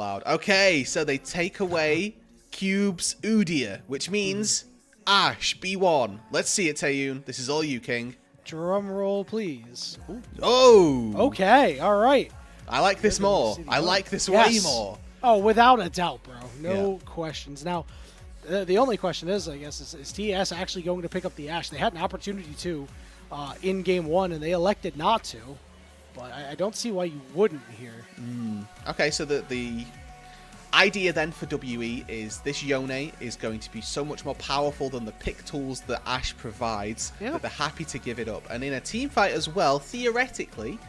Loud. Okay, so they take away Cube's Udyr, which means Ashe, B1. Let's see it, Taeyoon. This is all you, King. Drum roll, please. Ooh. Oh! Okay, all right. I like this more. I like this way more. Oh, without a doubt, bro. No questions. Now, the only question is, I guess, is TES actually going to pick up the Ashe? They had an opportunity to in Game 1, and they elected not to. But I don't see why you wouldn't here. Okay, so the idea then for WE is this Yone is going to be so much more powerful than the pick tools that Ashe provides that they're happy to give it up. And in a team fight as well, theoretically,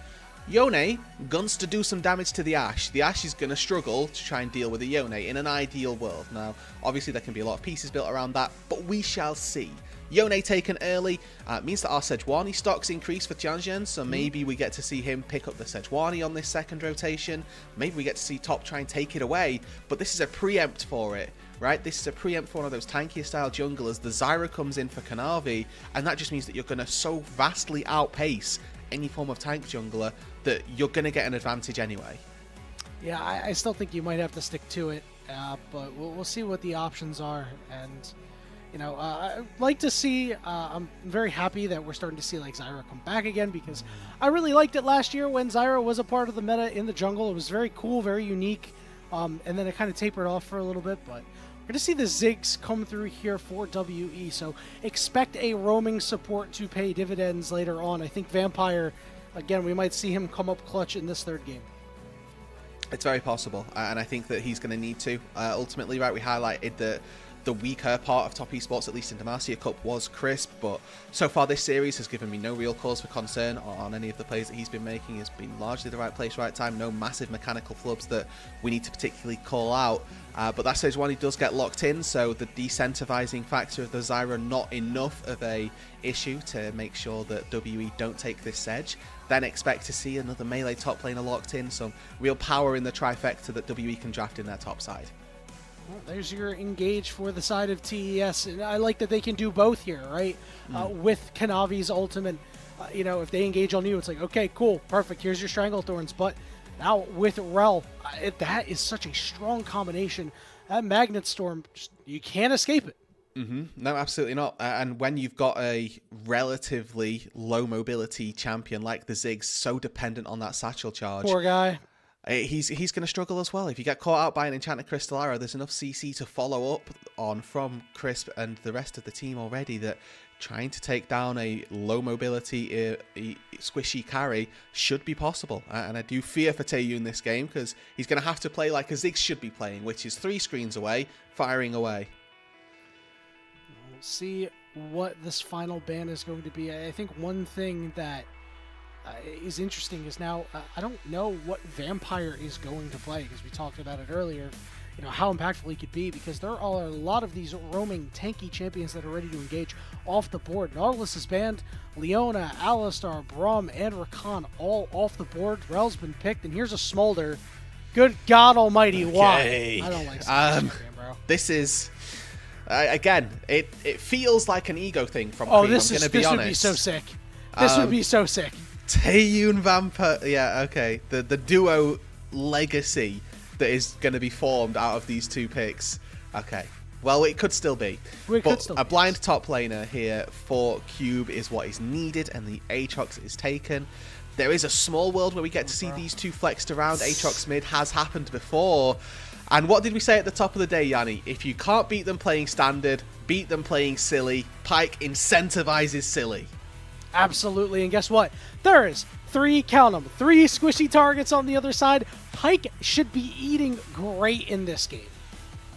Yone guns to do some damage to the Ashe. The Ashe is going to struggle to try and deal with the Yone in an ideal world. Now, obviously there can be a lot of pieces built around that, but we shall see. Yone taken early means that our Sejuani stocks increase for Tianzhen, so maybe we get to see him pick up the Sejuani on this second rotation. Maybe we get to see Top try and take it away, but this is a preempt for it, right? This is a preempt for one of those tankier style junglers. The Zyra comes in for Kanavi, and that just means that you're going to so vastly outpace any form of tank jungler that you're going to get an advantage anyway. Yeah, I still think you might have to stick to it, but we'll see what the options are. And you know, I'd like to see, I'm very happy that we're starting to see like Zyra come back again, because I really liked it last year when Zyra was a part of the meta in the jungle. It was very cool, very unique, and then it kind of tapered off for a little bit, but we're going to see the Ziggs come through here for WE, so expect a roaming support to pay dividends later on. I think Vampire, again, we might see him come up clutch in this third game. It's very possible, and I think that he's going to need to. Ultimately, right, we highlighted that the weaker part of top esports, at least in Demacia Cup, was Crisp, but so far this series has given me no real cause for concern on any of the plays that he's been making. It's been largely the right place, right time, no massive mechanical flubs that we need to particularly call out. But that says when he does get locked in, so the decentivizing factor of the Zyra not enough of a issue to make sure that WE don't take this sedge. Then expect to see another melee top laner locked in, some real power in the trifecta that WE can draft in their top side. Well, there's your engage for the side of TES, and I like that they can do both here, right? With Kanavi's ultimate, you know, if they engage on you, it's like, okay, cool, perfect, here's your Stranglethorns, but now with Rel, that is such a strong combination. That Magnet Storm, you can't escape it. No, absolutely not. And when you've got a relatively low mobility champion like the Ziggs, so dependent on that satchel charge. Poor guy. He's going to struggle as well. If you get caught out by an Enchanted Crystal Arrow, there's enough CC to follow up on from Crisp and the rest of the team already that trying to take down a low mobility squishy carry should be possible. And I do fear for Taeyoon this game, because he's going to have to play like a Ziggs should be playing, which is 3 screens away, firing away. We'll see what this final ban is going to be. I think one thing that is interesting is now I don't know what Vampire is going to play, because we talked about it earlier, you know, how impactful he could be, because there are a lot of these roaming tanky champions that are ready to engage off the board. Nautilus is banned, Leona, Alistar, Braum, and Rakan all off the board. Rel's been picked, and here's a Smolder. Good God almighty, why? I don't like champion, bro. This is again, it feels like an ego thing from Creme, this would be so sick. This would be so sick. Taeyoon Vampire, yeah, okay. The duo legacy that is going to be formed out of these two picks. Okay, well, it could still be. A blind top laner here for Cube is what is needed, and the Aatrox is taken. There is a small world where we get to see these two flexed around. Aatrox mid has happened before. And what did we say at the top of the day, Yanni? If you can't beat them playing standard, beat them playing silly. Pyke incentivizes silly. Absolutely, and guess what? There is 3 squishy targets on the other side. Pyke should be eating great in this game.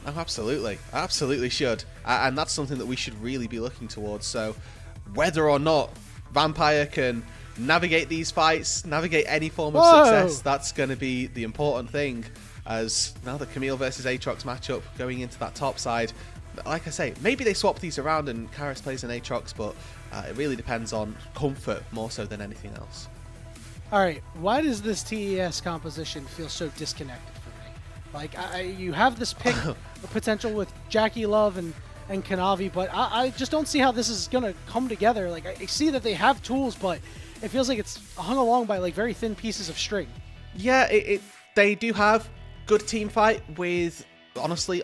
Oh, absolutely. Absolutely should. And that's something that we should really be looking towards. So whether or not Vampire can navigate these fights, navigate any form of success, that's going to be the important thing. As now the Camille versus Aatrox matchup going into that top side, like I say, maybe they swap these around and Karis plays an Aatrox, but it really depends on comfort more so than anything else. All right, why does this TES composition feel so disconnected for me? Like, you have this pick potential with JackeyLove and Kanavi, but I just don't see how this is going to come together. Like, I see that they have tools, but it feels like it's hung along by like very thin pieces of string. Yeah, they do have Good team fight with, honestly,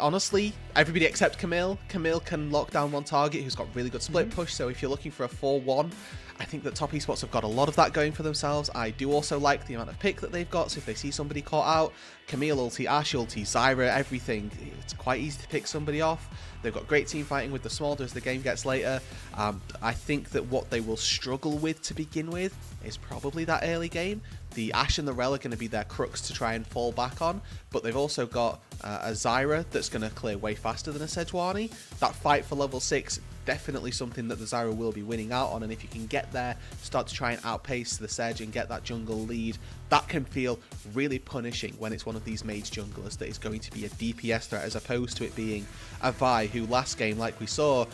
everybody except Camille. Camille can lock down one target who's got really good split push, so if you're looking for a 4-1, I think that top esports have got a lot of that going for themselves. I do also like the amount of pick that they've got, so if they see somebody caught out, Camille ulti, Ash ulti, Zyra, everything, it's quite easy to pick somebody off. They've got great team fighting with the Smolder as the game gets later. I think that what they will struggle with to begin with is probably that early game. The Ashe and the Rel are going to be their crux to try and fall back on, but they've also got a Zyra that's going to clear way faster than a Sejuani. That fight for level 6, definitely something that the Zyra will be winning out on, and if you can get there, start to try and outpace the Sej and get that jungle lead, that can feel really punishing when it's one of these mage junglers that is going to be a DPS threat, as opposed to it being a Vi who last game, like we saw,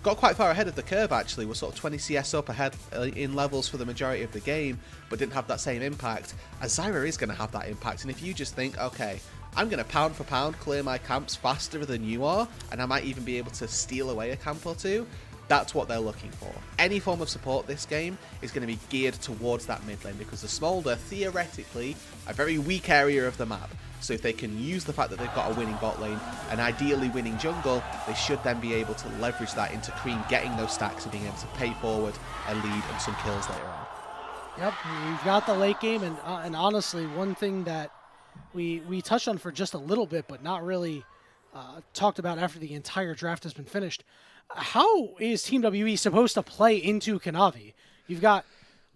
got quite far ahead of the curve actually, was sort of 20 CS up ahead in levels for the majority of the game, but didn't have that same impact. As Zyra is going to have that impact, and if you just think, okay, I'm going to pound for pound clear my camps faster than you are, and I might even be able to steal away a camp or two, that's what they're looking for. Any form of support this game is going to be geared towards that mid lane, because the Smolder, theoretically, a very weak area of the map. So if they can use the fact that they've got a winning bot lane and ideally winning jungle, they should then be able to leverage that into Creme getting those stacks and being able to pay forward a lead and some kills later on. Yep, we've got the late game, and honestly, one thing that we touched on for just a little bit, but not really talked about after the entire draft has been finished. How is Team WE supposed to play into Kanavi? You've got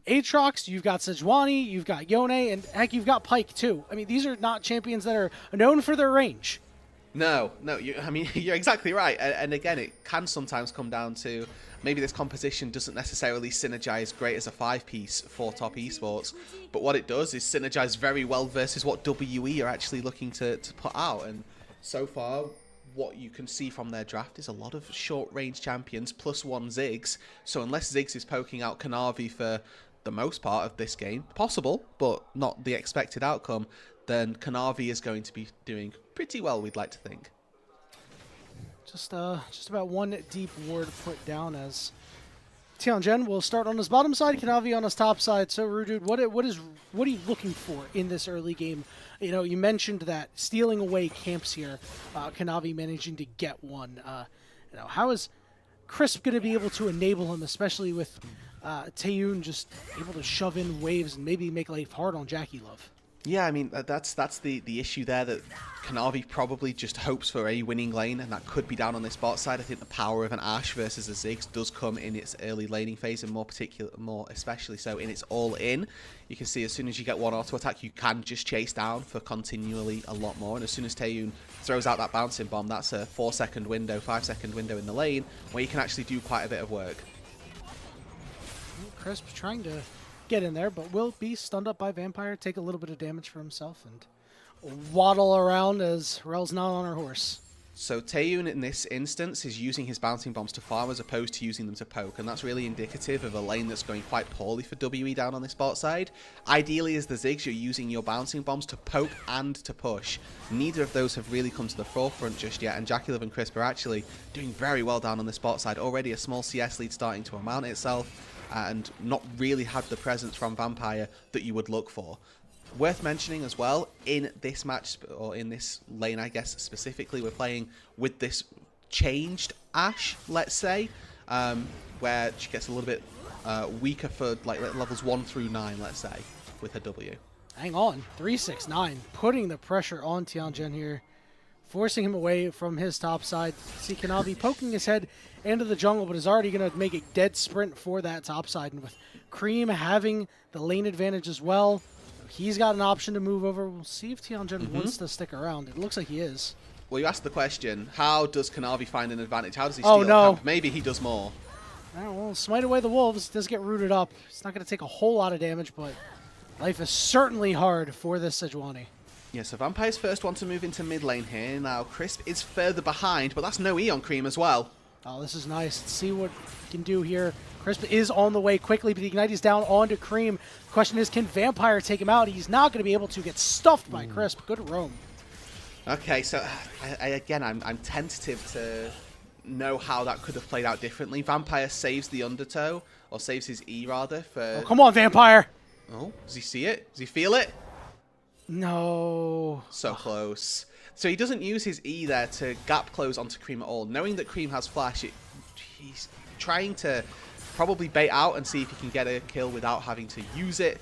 Aatrox, you've got Sejuani, you've got Yone, and heck, you've got Pyke too. I mean, these are not champions that are known for their range. No, I mean, you're exactly right. And again, it can sometimes come down to maybe this composition doesn't necessarily synergize great as a 5-piece for top esports, but what it does is synergize very well versus what WE are actually looking to put out. And so far, what you can see from their draft is a lot of short-range champions plus one Ziggs. So unless Ziggs is poking out Kanavi for the most part of this game, possible, but not the expected outcome, then Kanavi is going to be doing pretty well, we'd like to think. Just about one deep ward put down as Tianzhen will start on his bottom side, Kanavi on his top side. So Roodood, what are you looking for in this early game? You know, you mentioned that stealing away camps here, Kanavi managing to get one. You know, how is Crisp going to be able to enable him, especially with Taeyoon just able to shove in waves and maybe make life hard on JackeyLove? Yeah, I mean, that's the issue there, that Kanavi probably just hopes for a winning lane, and that could be down on this bot side. I think the power of an Ashe versus a Ziggs does come in its early laning phase, and more especially so in its all-in. You can see as soon as you get one auto attack, you can just chase down for continually a lot more, and as soon as Taeyoon throws out that bouncing bomb, that's a 4-second window, 5-second window in the lane, where you can actually do quite a bit of work. Crisp trying to get in there, but will be stunned up by Vampire, take a little bit of damage for himself, and waddle around as Rel's not on her horse. So Taeyoon in this instance is using his bouncing bombs to farm as opposed to using them to poke, and that's really indicative of a lane that's going quite poorly for WE down on this bot side. Ideally, as the Ziggs, you're using your bouncing bombs to poke and to push. Neither of those have really come to the forefront just yet, and JackeyLove and Crisp are actually doing very well down on this bot side. Already a small CS lead starting to amount itself, and not really had the presence from Vampire that you would look for. Worth mentioning as well, in this match, or in this lane I guess specifically, we're playing with this changed Ashe, let's say, where she gets a little bit weaker for like levels 1 through 9, let's say, with her W. Hang on, 369, putting the pressure on Tianzhen here, forcing him away from his top side. See Kanavi poking his head into the jungle, but is already going to make a dead sprint for that top side. And with Creme having the lane advantage as well, he's got an option to move over. We'll see if Tianzhen wants to stick around. It looks like he is. Well, you asked the question, how does Kanavi find an advantage? How does he steal camp? Maybe he does more. Well, smite away the wolves, does get rooted up. It's not going to take a whole lot of damage, but life is certainly hard for this Sejuani. Yeah, so Vampire's first one to move into mid lane here. Now, Crisp is further behind, but that's no E on Creme as well. Oh, this is nice. Let's see what he can do here. Crisp is on the way quickly, but the Ignite is down onto Creme. The question is, can Vampire take him out? He's not going to be able to get stuffed by Crisp. Good roam. Okay, so again, I'm tentative to know how that could have played out differently. Vampire saves the undertow, or saves his E rather. For Oh, come on, Vampire! Oh, does he see it? Does he feel it? No. So close. So he doesn't use his E there to gap close onto Creme at all. Knowing that Creme has flash, he's trying to probably bait out and see if he can get a kill without having to use it.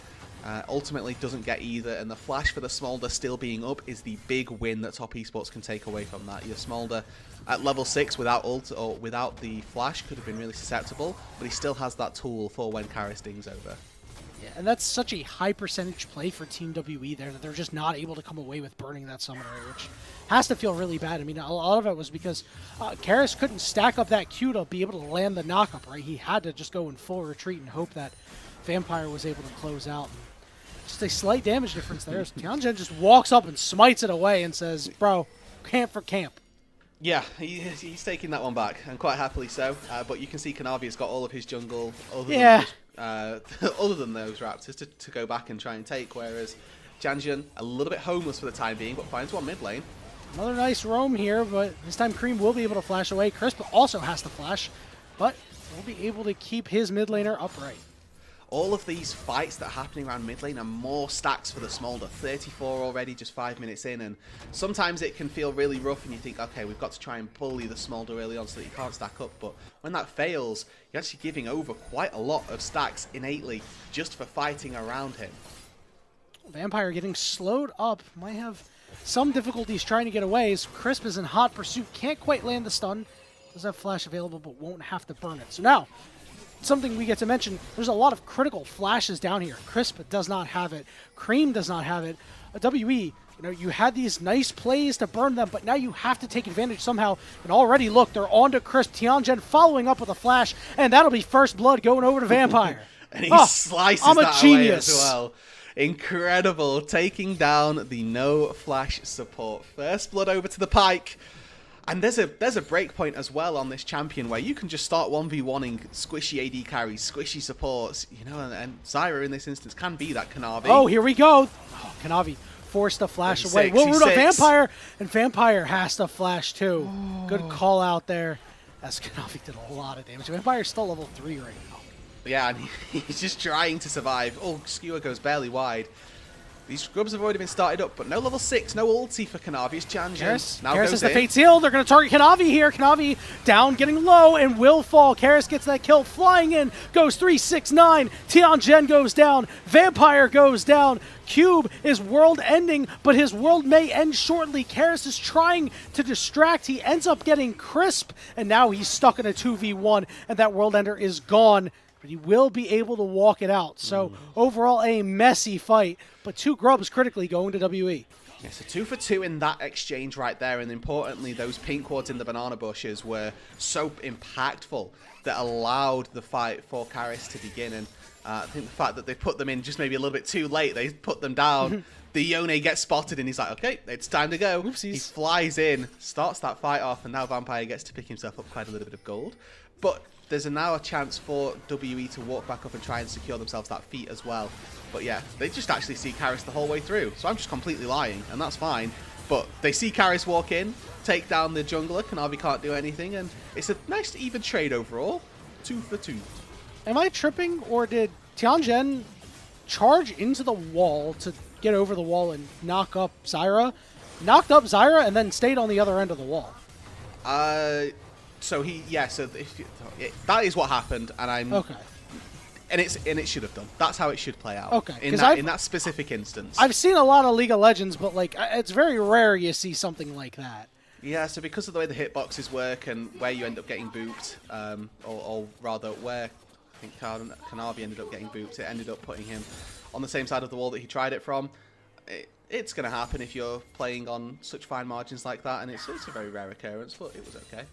Ultimately doesn't get either, and the flash for the Smolder still being up is the big win that Top Esports can take away from that. Your Smolder at level 6 without ult or without the flash could have been really susceptible, but he still has that tool for when Karis dings over. Yeah, and that's such a high percentage play for Team WE there that they're just not able to come away with burning that summoner, which has to feel really bad. I mean, a lot of it was because Karis couldn't stack up that Q to be able to land the knockup, right? He had to just go in full retreat and hope that Vampire was able to close out. Just a slight damage difference there. Tianzhen just walks up and smites it away and says, bro, camp for camp. Yeah, he's taking that one back, and quite happily so. But you can see Kanavi has got all of his jungle other than those Raptors to go back and try and take, whereas Tianzhen a little bit homeless for the time being, but finds one mid lane. Another nice roam here, but this time Creme will be able to flash away. Crisp also has to flash, but will be able to keep his mid laner upright. All of these fights that are happening around mid lane are more stacks for the Smolder. 34 already, just 5 minutes in, and sometimes it can feel really rough and you think, okay, we've got to try and bully the Smolder early on so that you can't stack up, but when that fails, you're actually giving over quite a lot of stacks innately just for fighting around him. Vampire getting slowed up, might have some difficulties trying to get away. Crisp is in hot pursuit, can't quite land the stun, does have flash available but won't have to burn it. So now, something we get to mention, there's a lot of critical flashes down here. Crisp does not have it. Creme does not have it. WE, you had these nice plays to burn them, but now you have to take advantage somehow. And already, look, they're on to Crisp. Tianzhen following up with a flash, and that'll be first blood going over to Vampire. And he slices that genius. away as well. Incredible, taking down the no flash support. First blood over to the Pike. And there's a break point as well on this champion where you can just start 1v1ing squishy AD carries, squishy supports, and Zyra in this instance can be that Kanavi. Oh, here we go. Oh, Kanavi forced to flash away. Will root up Vampire, and Vampire has to flash too. Oh. Good call out there, as Kanavi did a lot of damage. Vampire's still level 3 right now. Yeah, and he's just trying to survive. Oh, Skewer goes barely wide. These scrubs have already been started up, but no level 6, no ulti for Kanavi. It's Tianzhen. Karis has the Fate Seal. They're going to target Kanavi here. Kanavi down, getting low, and will fall. Karis gets that kill, flying in, goes 3-6-9. Tianzhen goes down. Vampire goes down. Cube is world ending, but his world may end shortly. Karis is trying to distract. He ends up getting Crisp, and now he's stuck in a 2v1, and that world ender is gone. But he will be able to walk it out. So overall, a messy fight, but 2 grubs critically going to WE. Yeah, so 2 for 2 in that exchange right there, and importantly, those pink wards in the banana bushes were so impactful that allowed the fight for Karis to begin. And I think the fact that they put them in just maybe a little bit too late, they put them down. The Yone gets spotted, and he's like, okay, it's time to go. Oopsies. He flies in, starts that fight off, and now Vampire gets to pick himself up quite a little bit of gold. But there's now a chance for WE to walk back up and try and secure themselves that feat as well. But yeah, they just actually see Karis the whole way through. So I'm just completely lying, and that's fine. But they see Karis walk in, take down the jungler, Kanavi can't do anything, and it's a nice even trade overall. 2 for 2. Am I tripping, or did Tianzhen charge into the wall to get over the wall and knock up Zyra? Knocked up Zyra and then stayed on the other end of the wall. So that is what happened, and I'm okay. And it should have done. That's how it should play out. Okay, in that specific instance. I've seen a lot of League of Legends, but like it's very rare you see something like that. Yeah, so because of the way the hitboxes work and where you end up getting booped, or rather where I think Kanavi ended up getting booped, it ended up putting him on the same side of the wall that he tried it from. It's going to happen if you're playing on such fine margins like that, and it's a very rare occurrence, but it was okay.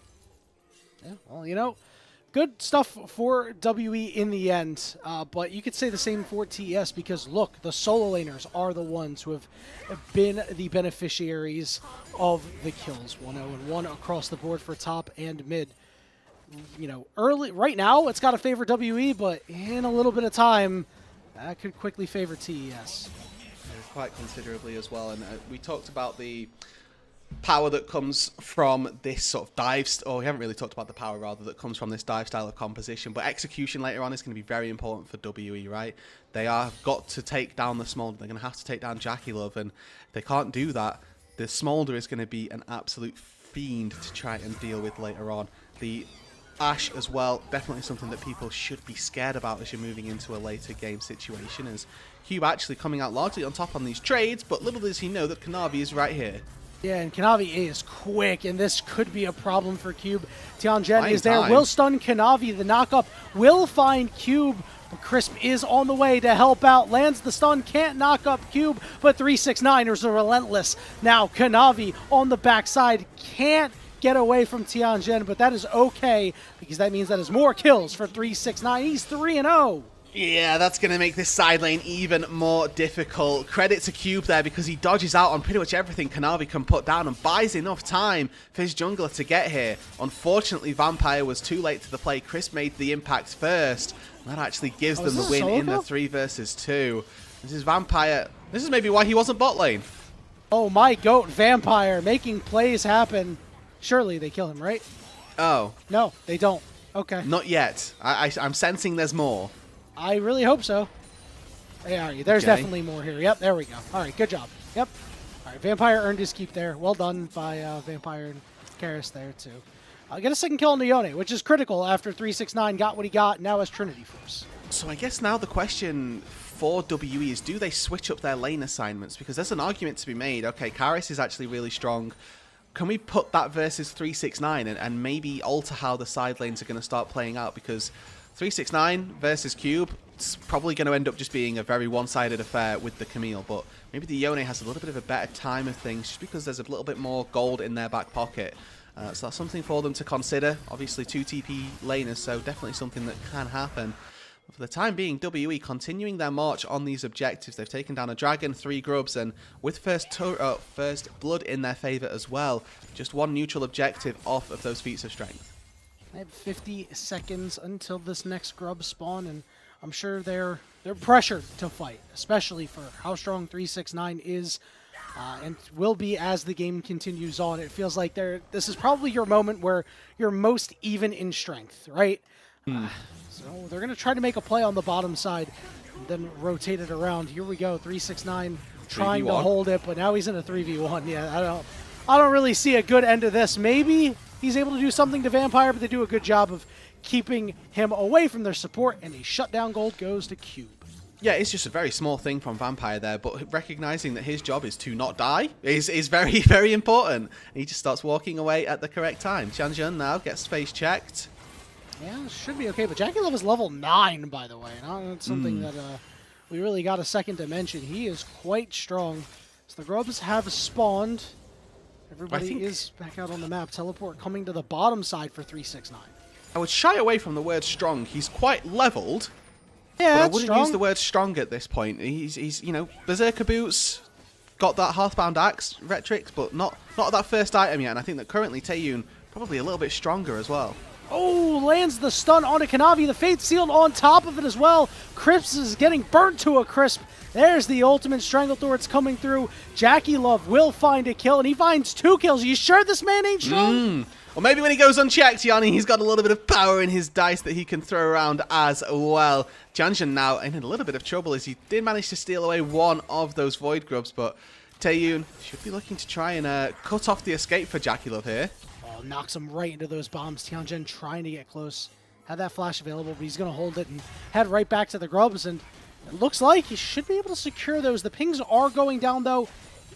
Yeah, well, good stuff for WE in the end, but you could say the same for TES because, look, the solo laners are the ones who have been the beneficiaries of the kills. 1-0-1 across the board for top and mid. Early right now, it's got to favor WE, but in a little bit of time, that could quickly favor TES. Quite considerably as well, and we talked about the power that comes from this sort of dive, or we haven't really talked about the power rather that comes from this dive style of composition, but execution later on is going to be very important for WE, right? They are got to take down the Smolder. They're going to have to take down JackeyLove, and if they can't do that, the Smolder is going to be an absolute fiend to try and deal with later on. The Ashe as well, definitely something that people should be scared about as you're moving into a later game situation, as Cube actually coming out largely on top on these trades, but little does he know that Kanavi is right here. Yeah, and Kanavi is quick, and this could be a problem for Cube. Tianzhen is there, will stun Kanavi. The knockup will find Cube, but Crisp is on the way to help out. Lands the stun, can't knock up Cube, but 369 is relentless. Now Kanavi on the backside can't get away from Tianzhen, but that is okay, because that means that is more kills for 369. He's 3-0. Yeah, that's going to make this side lane even more difficult. Credit to Cube there, because he dodges out on pretty much everything Kanavi can put down and buys enough time for his jungler to get here. Unfortunately, Vampire was too late to the play. Chris made the impact first. That actually gives them the win in the 3 versus 2. This is Vampire. This is maybe why he wasn't bot lane. Oh, my goat Vampire making plays happen. Surely they kill him, right? Oh. No, they don't. Okay. Not yet. I'm sensing there's more. I really hope so. Hey, there's definitely more here. Yep, there we go. All right, good job. Yep. All right, Vampire earned his keep there. Well done by Vampire and Karis there, too. Get a second kill on Yone, which is critical after 369 got what he got, now has Trinity Force. So I guess now the question for WE is, do they switch up their lane assignments? Because there's an argument to be made. Okay, Karis is actually really strong. Can we put that versus 369 and maybe alter how the side lanes are going to start playing out? Because 369 versus Cube, it's probably going to end up just being a very one-sided affair with the Camille, but maybe the Yone has a little bit of a better time of things just because there's a little bit more gold in their back pocket. So that's something for them to consider. Obviously 2 TP laners, so definitely something that can happen. But for the time being, WE continuing their march on these objectives. They've taken down a dragon, 3 grubs, and with first blood in their favour as well. Just 1 neutral objective off of those feats of strength. They have 50 seconds until this next grub spawn, and I'm sure they're pressured to fight, especially for how strong 369 is and will be as the game continues on. It feels like this is probably your moment where you're most even in strength, right? So they're going to try to make a play on the bottom side and then rotate it around. Here we go, 369 trying to hold it, but now he's in a 3v1. Yeah, I don't really see a good end to this. Maybe he's able to do something to Vampire, but they do a good job of keeping him away from their support, and a shutdown gold goes to Cube. Yeah, it's just a very small thing from Vampire there, but recognizing that his job is to not die is very, very important. He just starts walking away at the correct time. Tianzhen now gets face checked. Yeah, should be okay, but JackeyLove is level 9, by the way. Not something that we really got a second to mention. He is quite strong. So the grubs have spawned. Everybody is back out on the map. Teleport coming to the bottom side for 369. I would shy away from the word strong. He's quite leveled. Yeah, but I wouldn't use the word strong at this point. He's you know, Berserker boots, got that Hearthbound Axe rhetoric, but not that first item yet. And I think that currently Taeyoon probably a little bit stronger as well. Oh, lands the stun onto Kanavi. The Fate Sealed on top of it as well. Crisp is getting burnt to a crisp. There's the ultimate Stranglethorns coming through. JackeyLove will find a kill, and he finds 2 kills. You sure this man ain't strong? Well, maybe when he goes unchecked, Yanni, he's got a little bit of power in his dice that he can throw around as well. Tianzhen now in a little bit of trouble as he did manage to steal away 1 of those Void Grubs, but Taeyoon should be looking to try and cut off the escape for JackeyLove here. Oh, knocks him right into those bombs. Tianzhen trying to get close. Had that flash available, but he's going to hold it and head right back to the grubs, and it looks like he should be able to secure those. The pings are going down, though.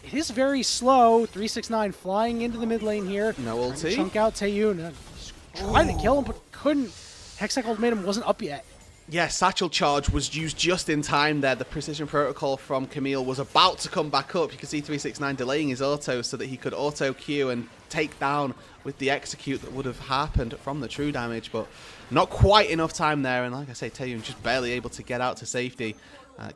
It is very slow. 369 flying into the mid lane here. No ulti. Chunk out Taeyoon. Trying to kill him, but couldn't. Hextech ultimatum wasn't up yet. Yeah, Satchel Charge was used just in time there. The Precision Protocol from Camille was about to come back up. You can see 369 delaying his auto so that he could auto Q and take down with the execute that would have happened from the true damage, but not quite enough time there. And like I say, Taeyoon just barely able to get out to safety.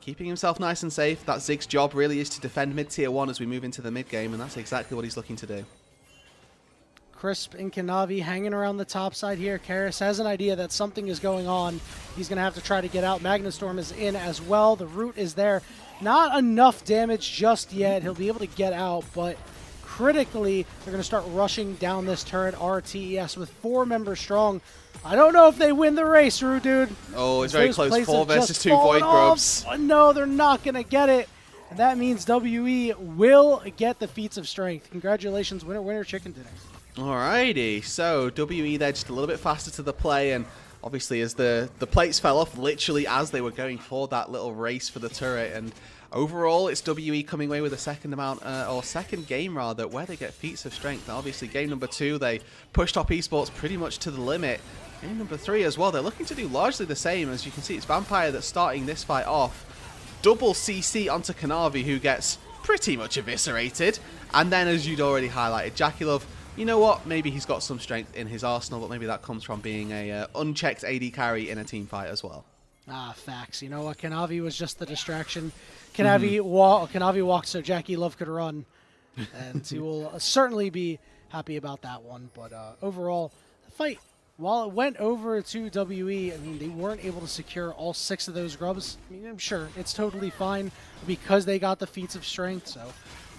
Keeping himself nice and safe. That Zig's job really is to defend mid-tier 1 as we move into the mid-game, and that's exactly what he's looking to do. Crisp and Kanavi hanging around the top side here. Karis has an idea that something is going on. He's going to have to try to get out. Magnastorm is in as well. The root is there. Not enough damage just yet. He'll be able to get out, but critically. They're going to start rushing down this turret. TES with 4 members strong. I don't know if they win the race, Roodood. Oh, it's very close. 4 versus 2 Void Grubs. No, they're not going to get it. And that means WE will get the Feats of Strength. Congratulations, winner chicken dinner. Alrighty, so WE there just a little bit faster to the play, and obviously as the plates fell off literally as they were going for that little race for the turret, and overall it's WE coming away with a second game rather, where they get Feats of Strength. Now, obviously game number 2 they pushed Top Esports pretty much to the limit. Game number 3 as well, they're looking to do largely the same. As you can see, it's Vampire that's starting this fight off. Double CC onto Kanavi, who gets pretty much eviscerated, and then as you'd already highlighted, JackeyLove, you know what, maybe he's got some strength in his arsenal, but maybe that comes from being a unchecked AD carry in a team fight as well. Facts. You know what, Kanavi was just the distraction. Kanavi walked so JackeyLove could run, and he will certainly be happy about that one. But overall, the fight, while it went over to WE, I mean, they weren't able to secure all 6 of those grubs. I mean, I'm sure it's totally fine because they got the Feats of Strength, so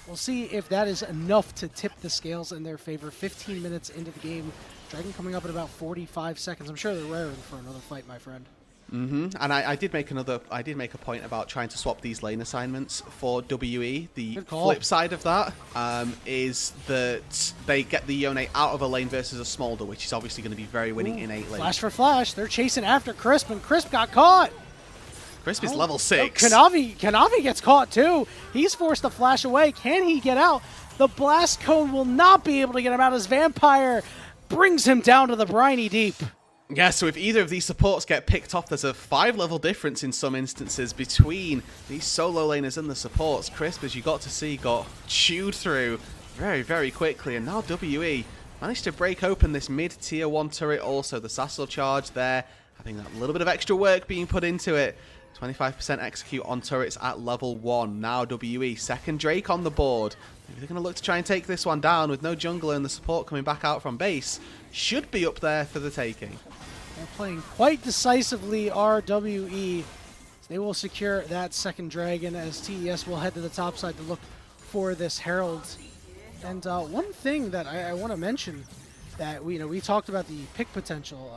we'll see if that is enough to tip the scales in their favor. 15 minutes into the game. Dragon coming up in about 45 seconds. I'm sure they're raring for another fight, my friend. And I did make a point about trying to swap these lane assignments for WE. The flip side of that is that they get the Yone out of a lane versus a Smolder, which is obviously going to be very winning in 8 lanes. Flash for flash. They're chasing after Crisp, and Crisp got caught. Crisp is level 6. Kanavi gets caught too. He's forced to flash away. Can he get out? The blast cone will not be able to get him out as Vampire brings him down to the briny deep. Yeah, so if either of these supports get picked off, there's a 5-level difference in some instances between these solo laners and the supports. Crisp, as you got to see, got chewed through very, very quickly, and now WE managed to break open this mid-tier 1 turret also. The Sassel charge there, having that little bit of extra work being put into it. 25% execute on turrets at level 1. Now WE, second Drake on the board. Maybe they're going to look to try and take this one down with no jungler and the support coming back out from base. Should be up there for the taking. They're playing quite decisively, RWE. They will secure that second dragon as TES will head to the top side to look for this Herald. And one thing that I want to mention that we talked about the pick potential.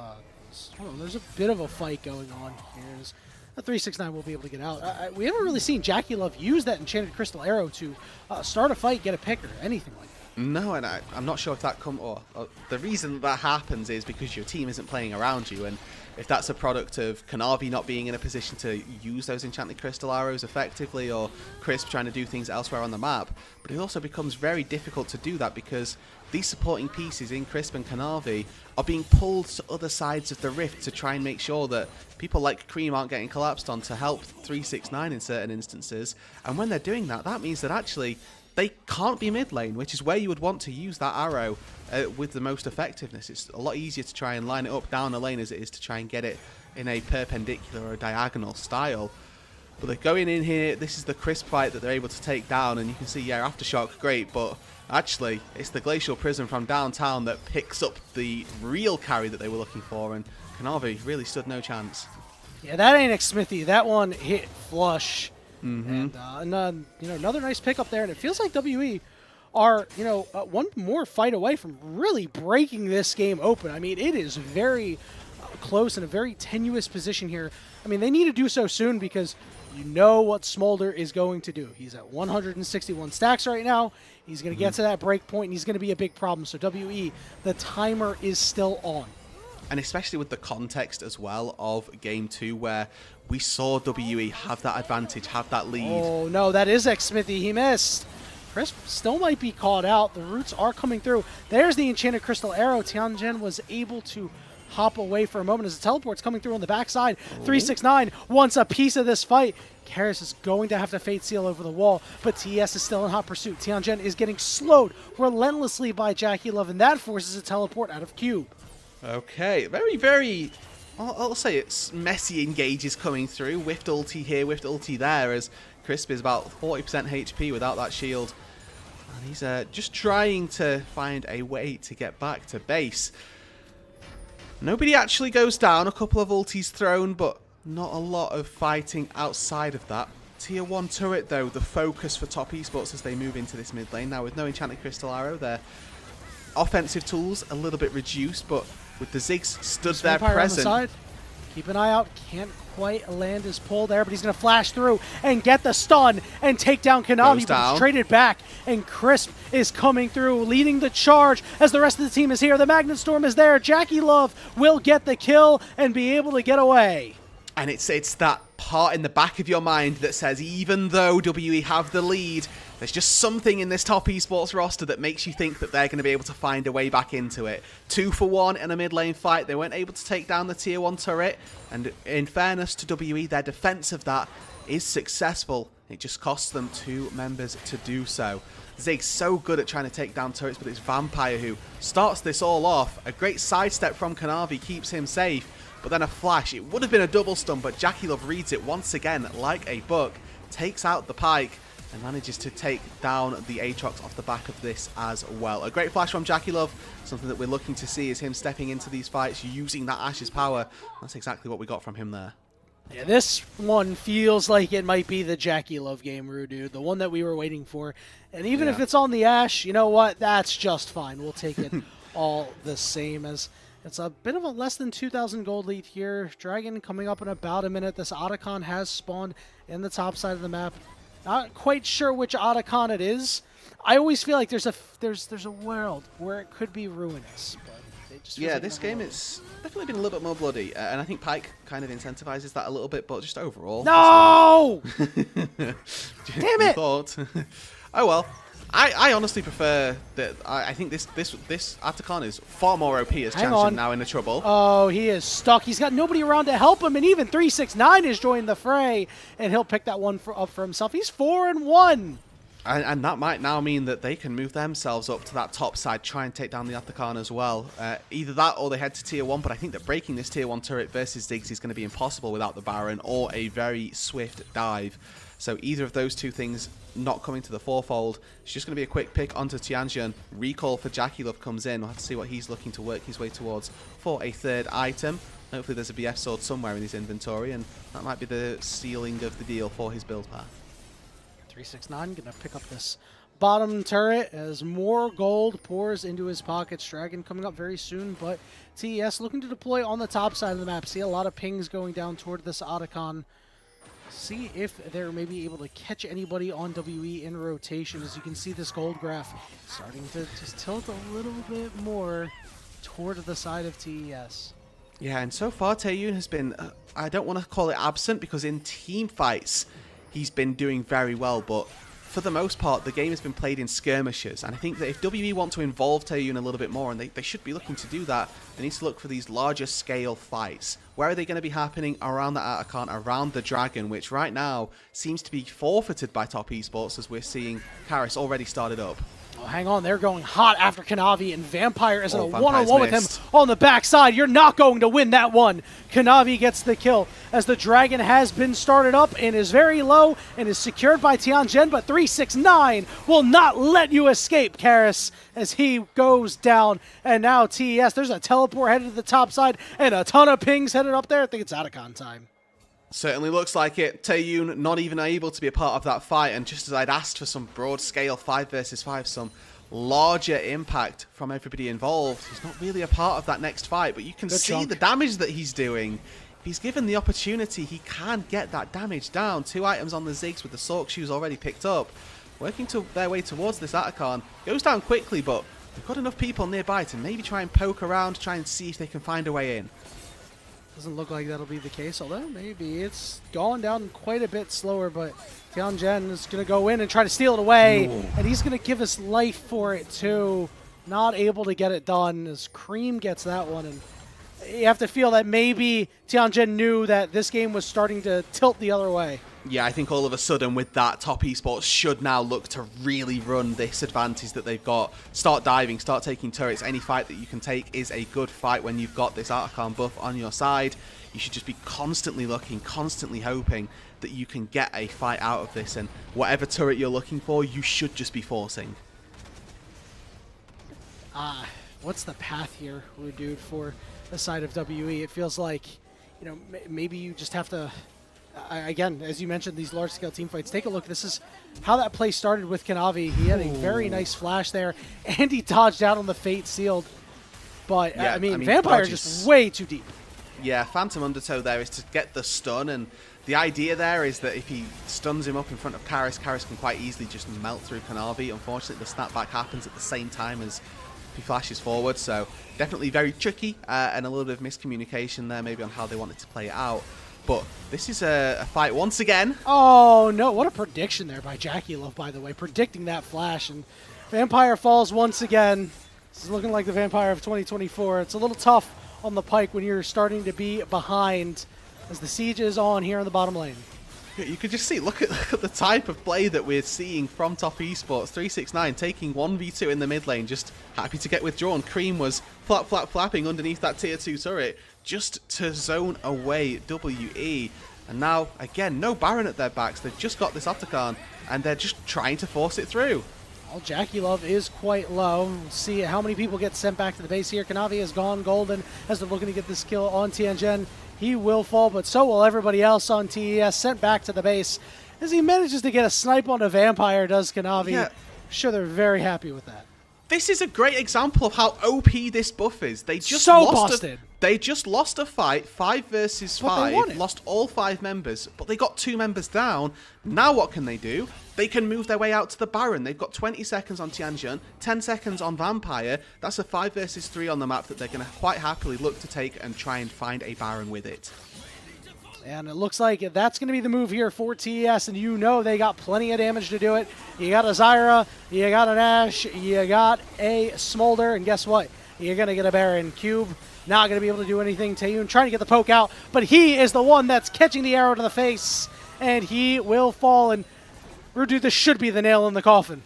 There's a bit of a fight going on here. A 369 will be able to get out. We haven't really seen JackeyLove use that enchanted crystal arrow to start a fight, get a pick, or anything like that. No, and I'm not sure if that the reason that happens is because your team isn't playing around you, and if that's a product of Kanavi not being in a position to use those enchanted crystal arrows effectively, or Crisp trying to do things elsewhere on the map, but it also becomes very difficult to do that because these supporting pieces in Crisp and Kanavi are being pulled to other sides of the rift to try and make sure that people like Creme aren't getting collapsed on to help 369 in certain instances, and when they're doing that, that means that actually they can't be mid lane, which is where you would want to use that arrow with the most effectiveness. It's a lot easier to try and line it up down the lane as it is to try and get it in a perpendicular or a diagonal style. But they're going in here. This is the Crisp fight that they're able to take down, and you can see, yeah, Aftershock, great, but actually it's the Glacial Prism from downtown that picks up the real carry that they were looking for, and Kanavi really stood no chance. Yeah, that ain't Xmithy. That one hit flush. And another nice pick up there, and it feels like WE are one more fight away from really breaking this game open. I mean, it is very close in a very tenuous position here. I mean, they need to do so soon because you know what Smolder is going to do. He's at 161 stacks right now. He's going to get to that break point, and he's going to be a big problem. So WE, the timer is still on. And especially with the context as well of Game 2, where we saw WE have that advantage, have that lead. Oh, no, that is Xmithy. He missed. Crisp still might be caught out. The roots are coming through. There's the Enchanted Crystal Arrow. Tianzhen was able to hop away for a moment as the teleport's coming through on the backside. 369 wants a piece of this fight. Karis is going to have to Fate Seal over the wall, but TES is still in hot pursuit. Tianzhen is getting slowed relentlessly by JackeyLove, and that forces a teleport out of Cube. Okay, very, very, I'll say it's messy engages coming through. Whiffed ulti here, whiffed ulti there, as Crisp is about 40% HP without that shield. And he's just trying to find a way to get back to base. Nobody actually goes down, a couple of ultis thrown, but not a lot of fighting outside of that. Tier 1 turret, though, the focus for top esports as they move into this mid lane. Now, with no Enchanted Crystal Arrow, their offensive tools a little bit reduced, but with the Ziggs stood there present. On the side. Keep an eye out. Can't quite land his pull there, but he's going to flash through and get the stun and take down Kanavi, but he's traded back, and Crisp is coming through, leading the charge as the rest of the team is here. The Magnet Storm is there. JackeyLove will get the kill and be able to get away. And it's that part in the back of your mind that says, even though WE have the lead, there's just something in this top esports roster that makes you think that they're going to be able to find a way back into it. 2 for 1 in a mid lane fight. They weren't able to take down the tier 1 turret. And in fairness to WE, their defense of that is successful. It just costs them 2 members to do so. Zig's so good at trying to take down turrets, but it's Vampire who starts this all off. A great sidestep from Kanavi keeps him safe. But then a flash. It would have been a double stun, but JackeyLove reads it once again like a book. Takes out the Pyke and manages to take down the Aatrox off the back of this as well. A great flash from JackeyLove. Something that we're looking to see is him stepping into these fights, using that Ashe's power. That's exactly what we got from him there. Yeah, this one feels like it might be the JackeyLove game, Roodood, the one that we were waiting for. And even if it's on the Ashe, you know what? That's just fine. We'll take it all the same, as it's a bit of a less than 2,000 gold lead here. Dragon coming up in about a minute. This Otacon has spawned in the top side of the map. Not quite sure which Otacon it is. I always feel like there's a world where it could be ruinous. But they just this game it's definitely been a little bit more bloody, and I think Pyke kind of incentivizes that a little bit. But just overall, no, damn it! Thought. Oh well. I honestly prefer that. I think this Otacon is far more OP as Tianzhen now in the trouble. Oh, he is stuck. He's got nobody around to help him, and even 369 has joined the fray, and he'll pick that one up for himself. He's 4-1. And that might now mean that they can move themselves up to that top side, try and take down the Otacon as well. Either that or they head to tier 1, but I think that breaking this tier 1 turret versus Ziggs is going to be impossible without the Baron or a very swift dive. So either of those two things not coming to the fourfold. It's just going to be a quick pick onto Tianzhen. Recall for JackeyLove comes in. We'll have to see what he's looking to work his way towards for a third item. Hopefully there's a BF sword somewhere in his inventory, and that might be the sealing of the deal for his build path. 369 going to pick up this bottom turret as more gold pours into his pockets. Dragon coming up very soon, but TES looking to deploy on the top side of the map. See a lot of pings going down toward this Otacon. See if they're maybe able to catch anybody on WE in rotation. As you can see, this gold graph starting to just tilt a little bit more toward the side of TES. Yeah, and so far Taeyoon has been, I don't want to call it absent, because in team fights he's been doing very well, but for the most part the game has been played in skirmishes, and I think that if WE want to involve Taeyoon a little bit more, and they should be looking to do that, they need to look for these larger scale fights. Where are they going to be happening? Around the Otacon, around the Dragon, which right now seems to be forfeited by top esports, as we're seeing Karis already started up. Oh, hang on, they're going hot after Kanavi, and Vampire is in a one-on-one with him on the backside. You're not going to win that one. Kanavi gets the kill as the Dragon has been started up and is very low and is secured by Tianzhen, but 369 will not let you escape, Karis, as he goes down. And now TES, there's a teleport headed to the top side and a ton of pings headed up there. I think it's Otacon time. Certainly looks like it. Taeyoon not even able to be a part of that fight, and just as I'd asked for some broad scale 5 versus 5, some larger impact from everybody involved, he's not really a part of that next fight, but you can see the damage that he's doing. If he's given the opportunity, he can get that damage down. 2 items on the Ziggs with the Sork shoes already picked up. Working their way towards this Otacon. Goes down quickly, but they've got enough people nearby to maybe try and poke around, try and see if they can find a way in. Doesn't look like that'll be the case, although maybe it's gone down quite a bit slower, but Tianzhen is going to go in and try to steal it away, and he's going to give us life for it too. Not able to get it done as Creme gets that one, and you have to feel that maybe Tianzhen knew that this game was starting to tilt the other way. Yeah, I think all of a sudden with that, top esports should now look to really run this advantage that they've got. Start diving, start taking turrets. Any fight that you can take is a good fight when you've got this Otacon buff on your side. You should just be constantly looking, constantly hoping that you can get a fight out of this, and whatever turret you're looking for, you should just be forcing. What's the path here, Roodood, for the side of WE? It feels like, you know, maybe you just have to again, as you mentioned, these large-scale team fights, take a look. This is how that play started with Kanavi. He had a very nice flash there, and he dodged out on the Fate sealed. But, yeah, I mean Vampire just way too deep. Yeah, Phantom Undertow there is to get the stun, and the idea there is that if he stuns him up in front of Karis, Karis can quite easily just melt through Kanavi. Unfortunately, the snapback happens at the same time as he flashes forward, so definitely very tricky and a little bit of miscommunication there maybe on how they wanted to play it out. But this is a fight once again. Oh, no. What a prediction there by JackeyLove, by the way. Predicting that flash. And Vampire falls once again. This is looking like the Vampire of 2024. It's a little tough on the pike when you're starting to be behind as the siege is on here in the bottom lane. You could just see, look at the type of play that we're seeing from Top Esports. 369 taking 1v2 in the mid lane, just happy to get withdrawn. Creme was flapping underneath that tier 2 turret just to zone away WE. And now, again, no Baron at their backs. They've just got this Octagon, and they're just trying to force it through. Well, JackeyLove is quite low. We'll see how many people get sent back to the base here. Kanavi has gone golden as they're looking to get this kill on Tianzhen. He will fall, but so will everybody else on TES, sent back to the base. As he manages to get a snipe on a Vampire, does Kanavi. Yeah. Sure, they're very happy with that. This is a great example of how OP this buff is. They just they just lost a fight, 5 versus 5, lost all 5 members, but they got 2 members down. Now what can they do? They can move their way out to the Baron. They've got 20 seconds on Tianzhen, 10 seconds on Vampire. That's a 5 versus 3 on the map that they're going to quite happily look to take and try and find a Baron with it. And it looks like that's going to be the move here for TES, and you know they got plenty of damage to do it. You got a Zyra, you got an Ashe, you got a Smolder, and guess what? You're going to get a Baron. Cube not going to be able to do anything. Taeyoon trying to get the poke out, but he is the one that's catching the arrow to the face, and he will fall. And Roodood, this should be the nail in the coffin.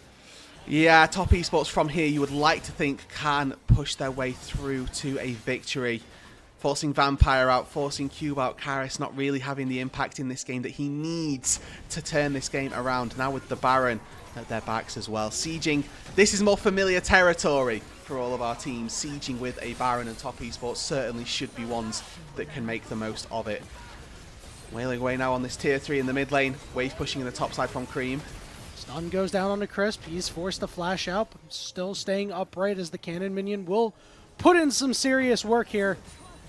Yeah, Top Esports from here, you would like to think, can push their way through to a victory. Forcing Vampire out, forcing Cube out, Karis not really having the impact in this game that he needs to turn this game around. Now with the Baron at their backs as well. Sieging, this is more familiar territory for all of our teams. Sieging with a Baron, and Top Esports certainly should be ones that can make the most of it. Wailing away now on this tier 3 in the mid lane. Wave pushing in the top side from Creme. Stun goes down on the Crisp. He's forced to flash out, but still staying upright as the cannon minion will put in some serious work here.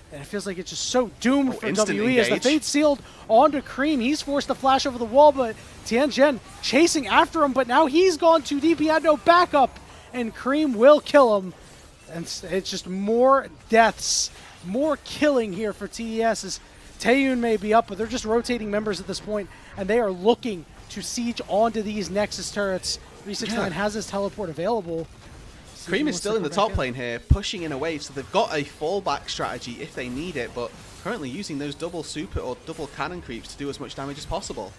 And it feels like it's just so doomed for WE as the Fate sealed onto Creme. He's forced to flash over the wall, but Tianzhen chasing after him, but now he's gone too deep. He had no backup, and Creme will kill him. And it's just more deaths, more killing here for TES as Taeyoon may be up, but they're just rotating members at this point, and they are looking to siege onto these Nexus turrets. 369 has his teleport available. Creme is still in the top lane here, pushing in a wave, so they've got a fallback strategy if they need it, but currently using those double super or double cannon creeps to do as much damage as possible.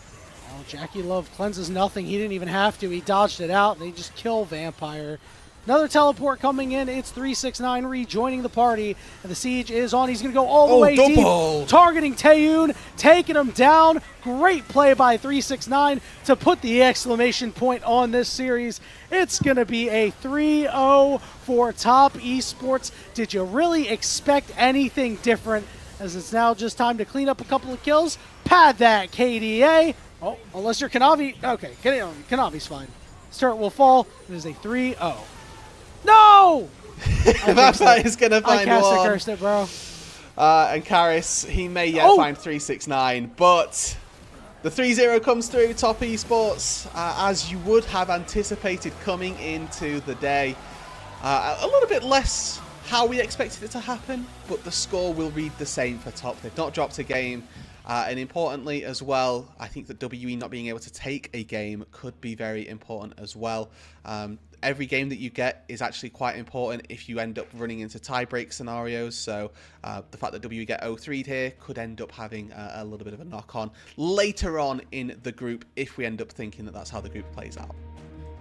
Oh, JackeyLove cleanses nothing. He didn't even have to. He dodged it out, and they just kill Vampire. Another teleport coming in. It's 369 rejoining the party, and the siege is on. He's going to go all the way deep, targeting Taeyoon, taking him down. Great play by 369 to put the exclamation point on this series. It's going to be a 3-0 for Top Esports. Did you really expect anything different? As it's now just time to clean up a couple of kills, pad that KDA. Oh, unless you're Kanavi. Okay, Kanavi's fine. Turret will fall. It is a 3-0. No! Vampire is going to find one. I cursed it, bro. And Karis, he may yet find 369, but the 3-0 comes through. Top Esports, as you would have anticipated coming into the day. A little bit less how we expected it to happen, but the score will read the same for Top. They've not dropped a game. And importantly as well, I think that WE not being able to take a game could be very important as well. Every game that you get is actually quite important if you end up running into tie-break scenarios. So the fact that WE get 0-3'd here could end up having a little bit of a knock-on later on in the group if we end up thinking that that's how the group plays out.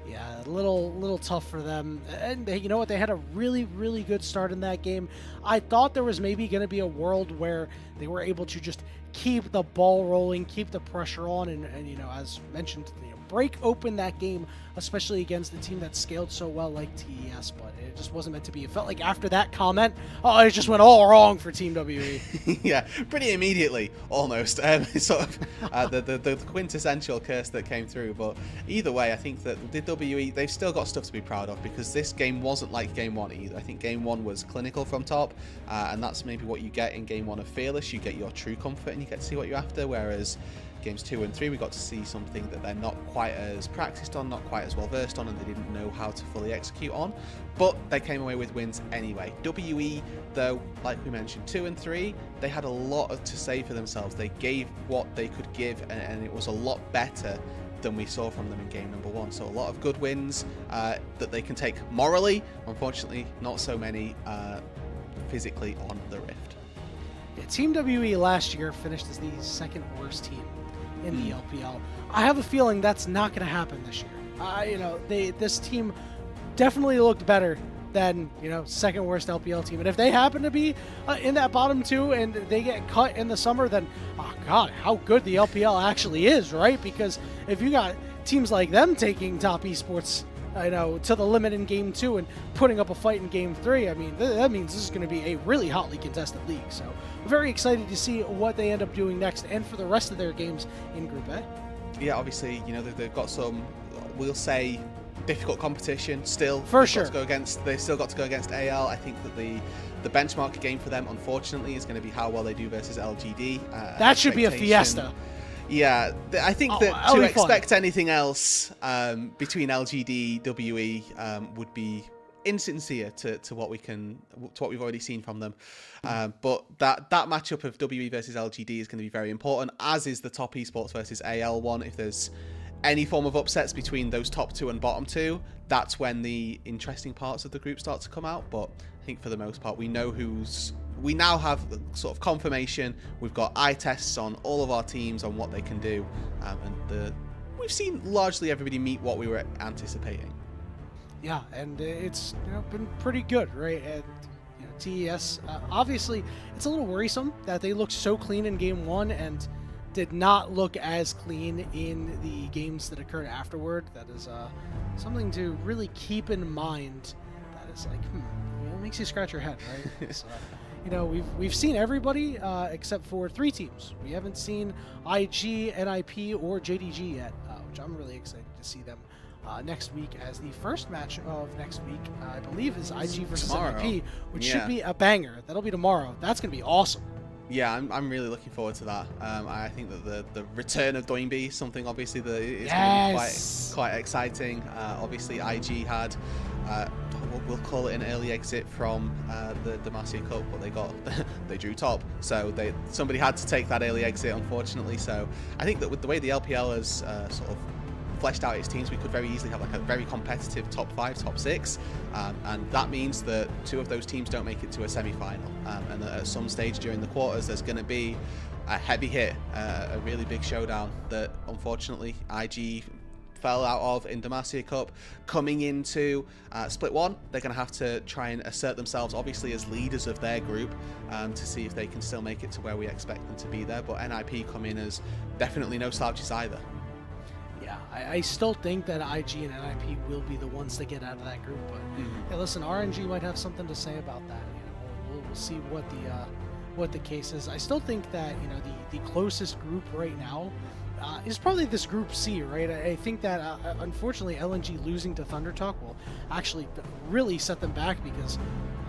Yeah, a little tough for them. And you know what? They had a really, really good start in that game. I thought there was maybe going to be a world where they were able to just keep the ball rolling, keep the pressure on, and you know, as mentioned, you know, break open that game, especially against the team that scaled so well like TES, but it just wasn't meant to be. It felt like after that comment, oh, it just went all wrong for Team WE. Yeah, pretty immediately, almost. Sort of the quintessential curse that came through. But either way, I think that the WE, they've still got stuff to be proud of, because this game wasn't like Game 1 either. I think Game 1 was clinical from top, and that's maybe what you get in Game 1 of Fearless. You get your true comfort and you get to see what you're after, whereas Games 2 and 3 we got to see something that they're not quite as practiced on, not quite as well versed on, and they didn't know how to fully execute on, but they came away with wins anyway. WE, though, like we mentioned, 2 and 3, they had a lot to say for themselves. They gave what they could give, and it was a lot better than we saw from them in game number 1. So a lot of good wins that they can take morally. Unfortunately, not so many physically on the Rift. Yeah, Team WE last year finished as the second worst team in the LPL. I have a feeling that's not going to happen this year. You know, this team definitely looked better than, you know, second worst LPL team. And if they happen to be in that bottom 2 and they get cut in the summer, then, oh God, how good the LPL actually is, right? Because if you got teams like them taking top esports, you know, to the limit in game 2 and putting up a fight in game 3, I mean, that means this is going to be a really hotly contested league. So I'm very excited to see what they end up doing next and for the rest of their games in Group A. Yeah, obviously, you know, they've got some, we'll say, difficult competition still. For sure. They've still got to go against AL. I think that the benchmark game for them, unfortunately, is going to be how well they do versus LGD. That should be a fiesta. Yeah, I think that to expect anything else between LGD, WE would be insincere to what we've already seen from them. But that matchup of WE versus LGD is going to be very important, as is the top esports versus AL one. If there's any form of upsets between those top 2 and bottom 2, that's when the interesting parts of the group start to come out. But I think for the most part, we now have sort of confirmation. We've got eye tests on all of our teams on what they can do, and we've seen largely everybody meet what we were anticipating. Yeah, and it's, you know, been pretty good, right? And you know, TES, obviously, it's a little worrisome that they looked so clean in game 1 and did not look as clean in the games that occurred afterward. That is something to really keep in mind. That is like, it makes you scratch your head, right? So, you know, we've seen everybody except for 3 teams. We haven't seen IG, NIP, or JDG yet, which I'm really excited to see them next week, as the first match of next week, I believe, is IG versus tomorrow. NIP, which should be a banger. That'll be tomorrow. That's going to be awesome. Yeah, I'm really looking forward to that. I think that the return of Doinby is something obviously that is going to be quite exciting. Obviously, IG had we'll call it an early exit from the Demacia Cup, but they drew top, so somebody had to take that early exit, unfortunately. So I think that with the way the LPL has sort of fleshed out its teams, we could very easily have like a very competitive top 5, top 6, and that means that 2 of those teams don't make it to a semi-final, and that at some stage during the quarters there's going to be a heavy hit, a really big showdown that unfortunately IG fell out of in Demacia Cup. Coming into Split 1, they're going to have to try and assert themselves, obviously, as leaders of their group, to see if they can still make it to where we expect them to be there. But NIP come in as definitely no slouches either. Yeah, I still think that IG and NIP will be the ones that get out of that group. But hey, listen, RNG might have something to say about that. You know, we'll see what the case is. I still think that, you know, the closest group right now is probably this Group C, right? I think that unfortunately LNG losing to ThunderTalk will actually really set them back, because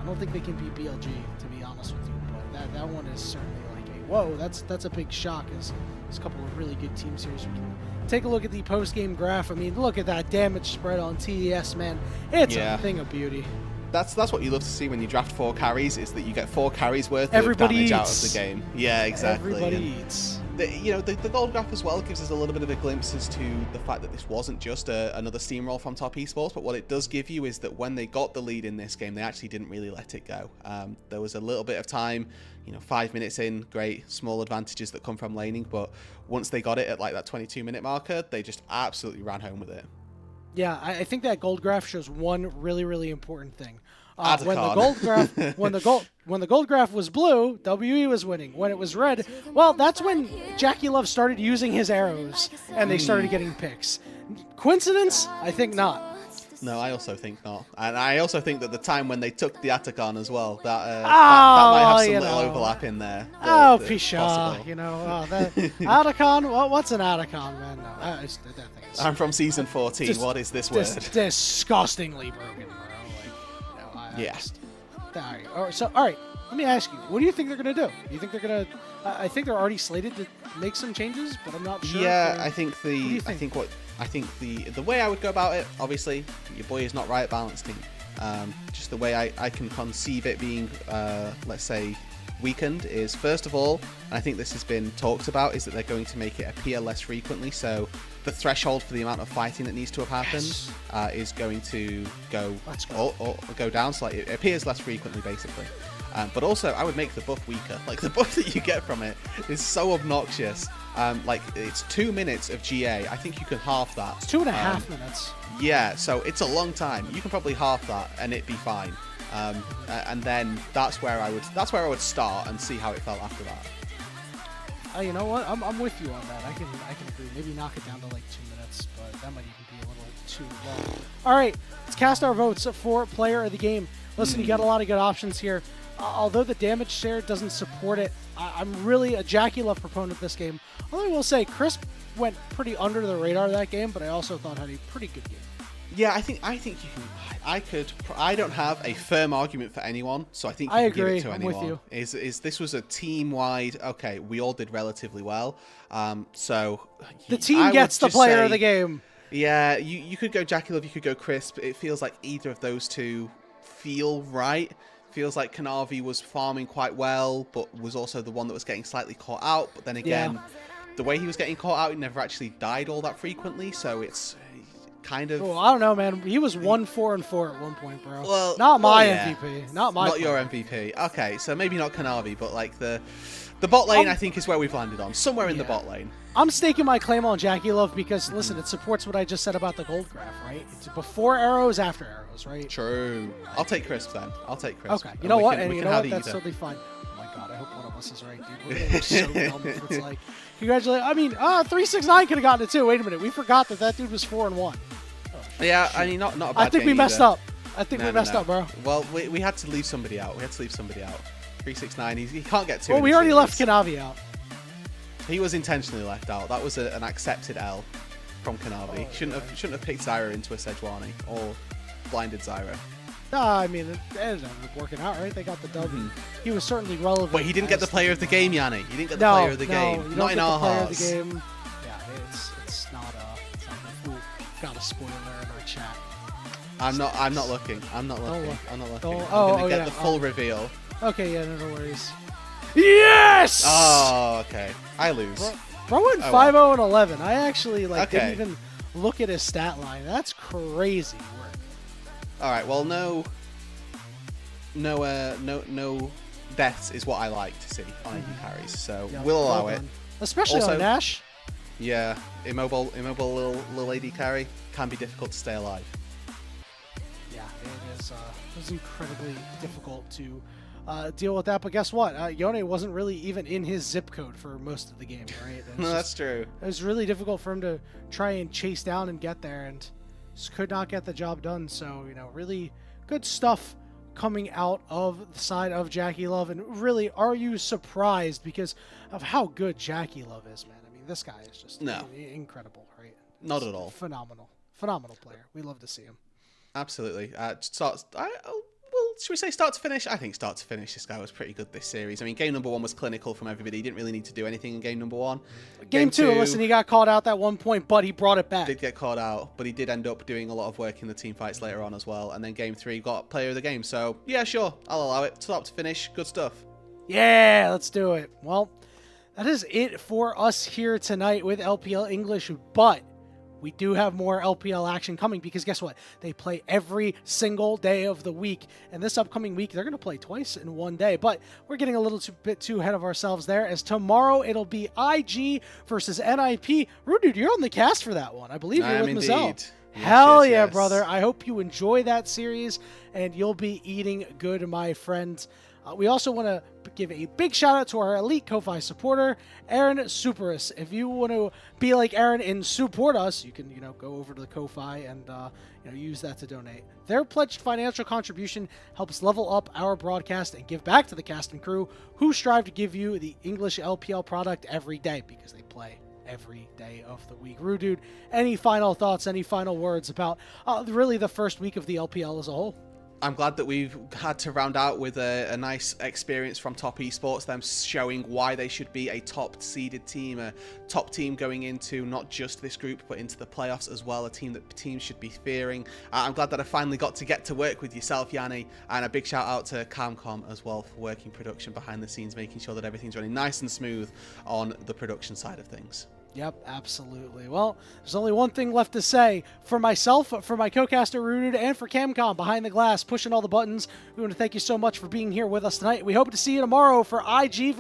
I don't think they can beat BLG, to be honest with you. But that one is certainly like a whoa. That's a big shock. As there's a couple of really good teams here. So we can take a look at the post-game graph. I mean, look at that damage spread on TES, man. It's a thing of beauty. That's what you love to see when you draft 4 carries, is that you get 4 carries worth Everybody of damage eats. Out of the game. Yeah, exactly. Everybody eats. The gold graph as well gives us a little bit of a glimpse as to the fact that this wasn't just another steamroll from top esports, but what it does give you is that when they got the lead in this game, they actually didn't really let it go. There was a little bit of time, 5 minutes in, great small advantages that come from laning, but once they got it at like that 22-minute marker, they just absolutely ran home with it. Yeah, I think that gold graph shows one really, really important thing. When the gold graph when the gold graph was blue, WE was winning. When it was red, well, that's when JackeyLove started using his arrows and they started getting picks. Coincidence? I think not. No, I also think not. And I also think that the time when they took the Atacon as well, that might have some little overlap in there. Pisha, you know, Atacon, what's an Atacon, man? No, that thing is... I'm from season 14, what is this word? Disgustingly broken, bro. Like, no, all right, let me ask you, what do you think they're going to do? Do you think they're going to... I think they're already slated to make some changes, but I'm not sure. Yeah, I think the way I would go about it, obviously, your boy is not right balanced team. Just the way I can conceive it being, let's say, weakened is, first of all, and I think this has been talked about, is that they're going to make it appear less frequently. So the threshold for the amount of fighting that needs to have happened is going to go down slightly. It appears less frequently, basically. But also, I would make the buff weaker. Like, the buff that you get from it is so obnoxious. Like, it's 2 minutes of GA. I think you can half that. It's 2.5 minutes. Yeah, so it's a long time. You can probably half that, and it'd be fine. And then that's where I would start and see how it felt after that. You know what? I'm with you on that. I can agree. Maybe knock it down to like 2 minutes, but that might even be a little too long. All right, let's cast our votes for player of the game. Listen, you got a lot of good options here. Although the damage share doesn't support it, I'm really a JackeyLove proponent of this game. Although I will say, Chris went pretty under the radar that game, but I also thought had a pretty good game. Yeah, I think you can. I don't have a firm argument for anyone, so I think you can give it to anyone. I'm with you. Is this was a team-wide? Okay, we all did relatively well. So the team gets the player of the game. Yeah, you could go JackeyLove, you could go Crisp. It feels like either of those two feel right. Feels like Kanavi was farming quite well, but was also the one that was getting slightly caught out. But then again, the way he was getting caught out, he never actually died all that frequently. So it's kind of... Oh, I don't know, man. He was 1-4-4 at one point, bro. Well, not my MVP. Not your MVP. Okay, so maybe not Kanavi, but like the bot lane, I think, is where we've landed on. Somewhere in the bot lane. I'm staking my claim on JackeyLove because, listen, it supports what I just said about the gold graph, right? It's before arrows, after arrows, right? True. I'll take Crisp then. I'll take Crisp. Okay. You know what? That's totally fine. Oh my god, I hope one of us is right, dude. We're gonna look so dumb if it's like, congratulations. I mean, 369 could have gotten it too. Wait a minute. We forgot that dude was 4-1. Oh, yeah, I mean, not a bad I think we messed up. I think we messed up, bro. Well, we had to leave somebody out. 369. He can't get two. Well, we already left Kanavi out. He was intentionally left out. That was an accepted L from Kanavi. Shouldn't have picked Zyra into a Sejuani or blinded Zyra. No, I mean, it ended up working out, right? They got the W. He was certainly relevant. Wait, he didn't get the player of the game, Yanni. He didn't get the player of the game. Not in our hearts. Yeah, it's not a... Ooh, got a spoiler in our chat. I'm not looking. I'm not looking. I'm gonna get the full reveal. Okay, yeah, no worries. Yes! Oh, okay. I lose. Bro went 5-0 and 11. I actually didn't even look at his stat line. That's crazy work. All right. Well, no deaths is what I like to see on AD carries, so we'll allow it. Especially on Nash. Yeah, immobile little AD carry can be difficult to stay alive. Yeah, it is. It was incredibly difficult to deal with that, but guess what? Yanni wasn't really even in his zip code for most of the game, right? No, that's true. It was really difficult for him to try and chase down and get there, and just could not get the job done. So, really good stuff coming out of the side of JackeyLove, and really, are you surprised because of how good JackeyLove is, man? I mean, this guy is just incredible, right? Not at all. Phenomenal player. We love to see him. Absolutely. Should we say start to finish? I think start to finish, this guy was pretty good this series. I mean, game number 1 was clinical from everybody. He didn't really need to do anything in game number 1. Game 2, listen, he got caught out that one point, but he brought it back. Did get caught out, but he did end up doing a lot of work in the team fights later on as well. And then game 3 got player of the game. So, yeah, sure, I'll allow it. Start to finish, good stuff. Yeah, let's do it. Well, that is it for us here tonight with LPL English, but we do have more LPL action coming because guess what? They play every single day of the week. And this upcoming week, they're going to play twice in one day. But we're getting a little bit too ahead of ourselves there, as tomorrow it'll be IG versus NIP. Roodood, you're on the cast for that one. I believe you're with Mazel. Hell yes, yeah, yes. brother. I hope you enjoy that series, and you'll be eating good, my friends. We also want to give a big shout out to our elite Ko-Fi supporter, Aaron Superus. If you want to be like Aaron and support us, you can, go over to the Ko-Fi and use that to donate. Their pledged financial contribution helps level up our broadcast and give back to the cast and crew who strive to give you the English LPL product every day, because they play every day of the week. Roodood, any final thoughts, any final words about really the first week of the LPL as a whole? I'm glad that we've had to round out with a nice experience from Top Esports, them showing why they should be a top-seeded team, a top team going into not just this group, but into the playoffs as well, a team that teams should be fearing. I'm glad that I finally got to work with yourself, Yanni, and a big shout-out to Camcom as well for working production behind the scenes, making sure that everything's running nice and smooth on the production side of things. Yep, absolutely. Well, there's only one thing left to say. For myself, for my co-caster Roodood, and for Camcom behind the glass, pushing all the buttons, we want to thank you so much for being here with us tonight. We hope to see you tomorrow for IG versus